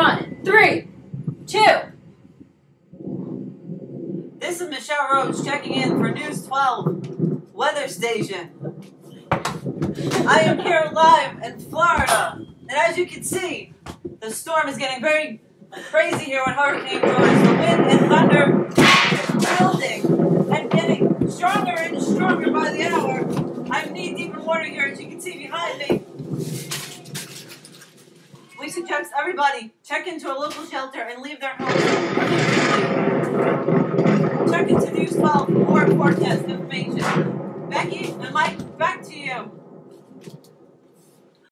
on in 3, 2. This is Michelle Roach checking in for News 12 Weather Station. I am here live in Florida, and as you can see, the storm is getting very crazy here with hurricane George. The wind and thunder building and getting stronger and stronger by the hour. I'm knee-deep in water here, as you can see behind me. We suggest everybody check into a local shelter and leave their homes immediately. Check into News 12 for more forecast information.